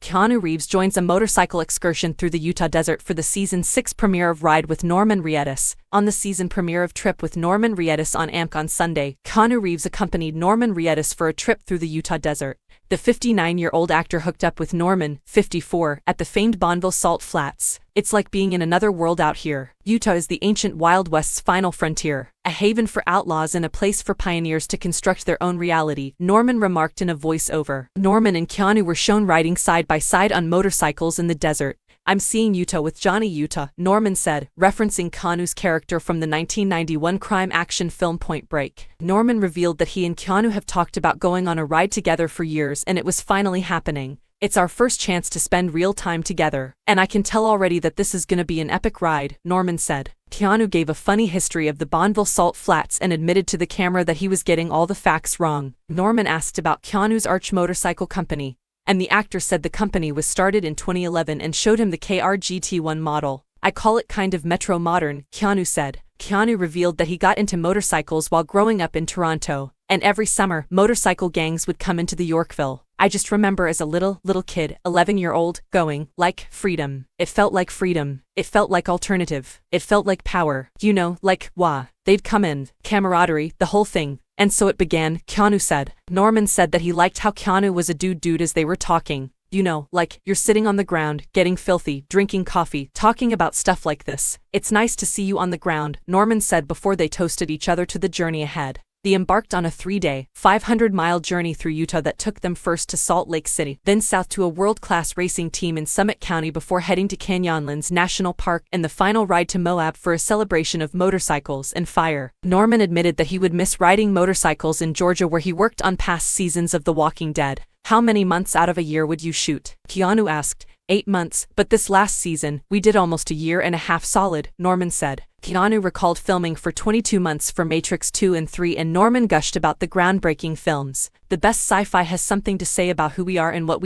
Keanu Reeves joins a motorcycle excursion through the Utah desert for the season 6 premiere of Ride with Norman Reedus. On the season premiere of Trip with Norman Reedus on AMC on Sunday, Keanu Reeves accompanied Norman Reedus for a trip through the Utah desert. The 59-year-old actor hooked up with Norman, 54, at the famed Bonneville Salt Flats. "It's like being in another world out here. Utah is the ancient Wild West's final frontier, a haven for outlaws and a place for pioneers to construct their own reality," Norman remarked in a voice-over. Norman and Keanu were shown riding side by side on motorcycles in the desert. "I'm seeing Utah with Johnny Utah," Norman said, referencing Keanu's character from the 1991 crime-action film Point Break. Norman revealed that he and Keanu have talked about going on a ride together for years, and it was finally happening. "It's our first chance to spend real time together, and I can tell already that this is gonna be an epic ride," Norman said. Keanu gave a funny history of the Bonneville Salt Flats and admitted to the camera that he was getting all the facts wrong. Norman asked about Keanu's Arch Motorcycle Company, and the actor said the company was started in 2011 and showed him the KRGT1 model. "I call it kind of metro modern," Keanu said. Keanu revealed that he got into motorcycles while growing up in Toronto, and every summer, motorcycle gangs would come into the Yorkville. "I just remember as a little kid, 11-year-old, going, like, freedom. It felt like freedom. It felt like alternative. It felt like power. You know, like, wah. They'd come in, camaraderie, the whole thing. And so it began," Keanu said. Norman said that he liked how Keanu was a dude as they were talking. "You know, like, you're sitting on the ground, getting filthy, drinking coffee, talking about stuff like this. It's nice to see you on the ground," Norman said before they toasted each other to the journey ahead. They embarked on a 3-day, 500-mile journey through Utah that took them first to Salt Lake City, then south to a world-class racing team in Summit County before heading to Canyonlands National Park and the final ride to Moab for a celebration of motorcycles and fire. Norman admitted that he would miss riding motorcycles in Georgia where he worked on past seasons of The Walking Dead. "How many months out of a year would you shoot?" Keanu asked. 8 months, but this last season, we did almost a year and a half solid," Norman said. Keanu recalled filming for 22 months for Matrix 2 and 3 and Norman gushed about the groundbreaking films. "The best sci-fi has something to say about who we are and what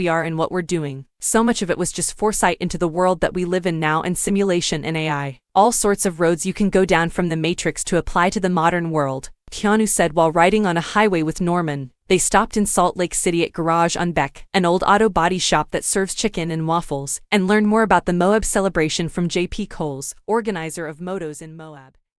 we're doing. So much of it was just foresight into the world that we live in now and simulation and AI. All sorts of roads you can go down from the Matrix to apply to the modern world," Keanu said while riding on a highway with Norman. They stopped in Salt Lake City at Garage on Beck, an old auto body shop that serves chicken and waffles, and learned more about the Moab celebration from J.P. Coles, organizer of Motos in Moab.